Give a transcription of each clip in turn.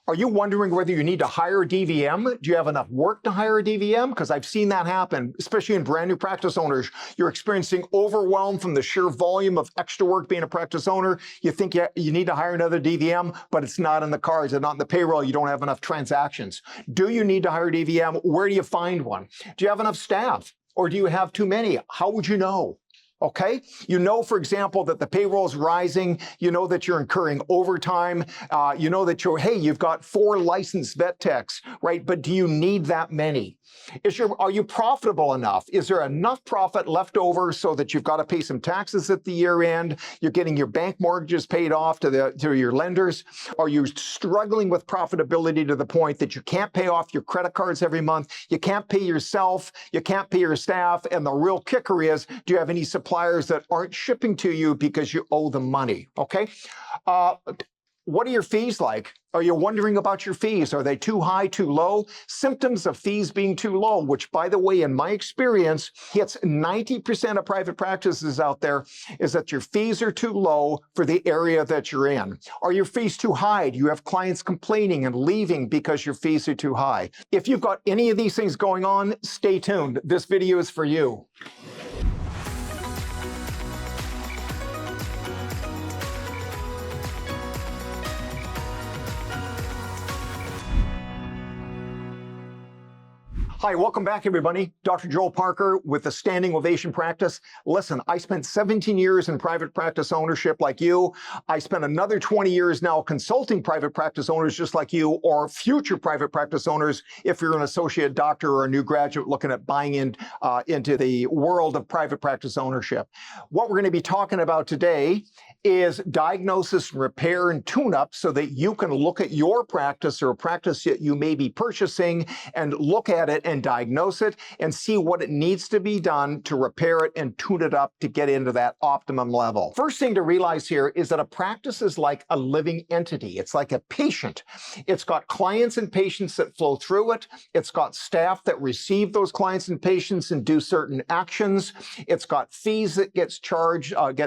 Are you wondering whether you need to hire a DVM? Do you have enough work to hire a DVM? Because I've seen that happen, especially in brand new practice owners. You're experiencing overwhelm from the sheer volume of extra work being a practice owner. You think you need to hire another DVM, but it's not in the cards and not in the payroll. You don't have enough transactions. Do you need to hire a DVM? Where do you find one? Do you have enough staff? Or do you have too many? How would you know? Okay, you know, for example, that the payroll is rising. You know that you're incurring overtime. You know that you've got 4 licensed vet techs, right? But do you need that many? Are you profitable enough? Is there enough profit left over so that you've got to pay some taxes at the year end? You're getting your bank mortgages paid off to your lenders? Are you struggling with profitability to the point that you can't pay off your credit cards every month? You can't pay yourself. You can't pay your staff. And the real kicker is, do you have any suppliers that aren't shipping to you because you owe them money? Okay. What are your fees like? Are you wondering about your fees? Are they too high, too low? Symptoms of fees being too low, which, by the way, in my experience, hits 90% of private practices out there, is that your fees are too low for the area that you're in. Are your fees too high? Do you have clients complaining and leaving because your fees are too high? If you've got any of these things going on, stay tuned. This video is for you. Hi, welcome back, everybody. Dr. Joel Parker with the Standing Ovation Practice. Listen, I spent 17 years in private practice ownership like you. I spent another 20 years now consulting private practice owners just like you, or future private practice owners if you're an associate doctor or a new graduate looking at buying into the world of private practice ownership. What we're going to be talking about today is diagnosis, repair, and tune-up so that you can look at your practice or a practice that you may be purchasing and look at it and diagnose it and see what it needs to be done to repair it and tune it up to get into that optimum level. First thing to realize here is that a practice is like a living entity. It's like a patient. It's got clients and patients that flow through it. It's got staff that receive those clients and patients and do certain actions. It's got fees that get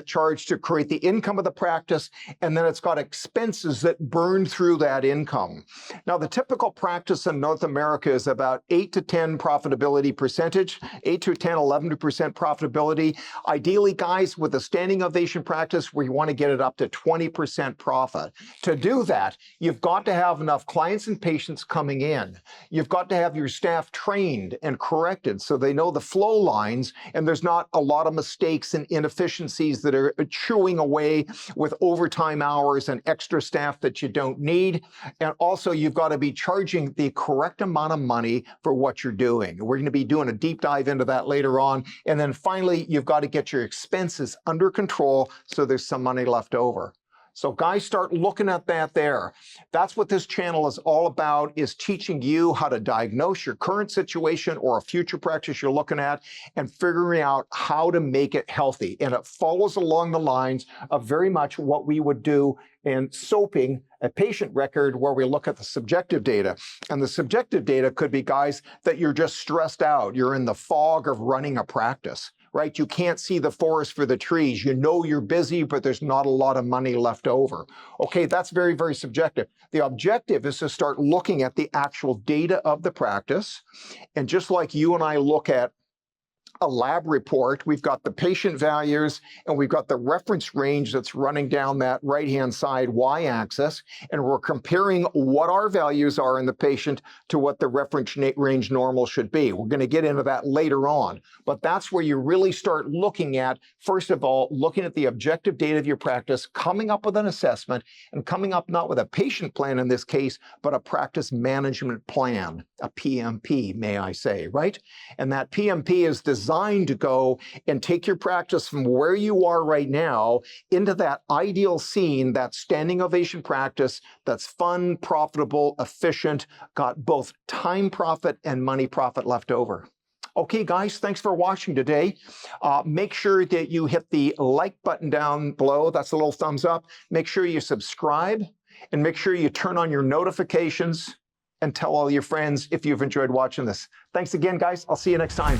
charged to create the income of the practice, and then it's got expenses that burn through that income. Now, the typical practice in North America is about 8 to 10 profitability percentage, 8 to 10, 11% profitability. Ideally, guys, with a standing ovation practice, where you want to get it up to 20% profit. To do that, you've got to have enough clients and patients coming in. You've got to have your staff trained and corrected so they know the flow lines and there's not a lot of mistakes and inefficiencies that are chewing away with overtime hours and extra staff that you don't need. And also, you've got to be charging the correct amount of money for what you're doing. We're going to be doing a deep dive into that later on. And then finally, you've got to get your expenses under control so there's some money left over. So guys, start looking at that there. That's what this channel is all about, is teaching you how to diagnose your current situation or a future practice you're looking at and figuring out how to make it healthy. And it follows along the lines of very much what we would do in SOAPing a patient record, where we look at the subjective data. And the subjective data could be, guys, that you're just stressed out. You're in the fog of running a practice. Right? You can't see the forest for the trees. You know you're busy, but there's not a lot of money left over. Okay, that's very, very subjective. The objective is to start looking at the actual data of the practice. And just like you and I look at a lab report, we've got the patient values and we've got the reference range that's running down that right-hand side y-axis, and we're comparing what our values are in the patient to what the reference range normal should be. We're going to get into that later on, but that's where you really start looking at, first of all, looking at the objective data of your practice, coming up with an assessment, and coming up not with a patient plan in this case, but a practice management plan, a PMP, may I say, right? And that PMP is designed to go and take your practice from where you are right now into that ideal scene, that standing ovation practice that's fun, profitable, efficient, got both time profit and money profit left over. Okay, guys, thanks for watching today. Make sure that you hit the like button down below. That's a little thumbs up. Make sure you subscribe and make sure you turn on your notifications and tell all your friends if you've enjoyed watching this. Thanks again, guys. I'll see you next time.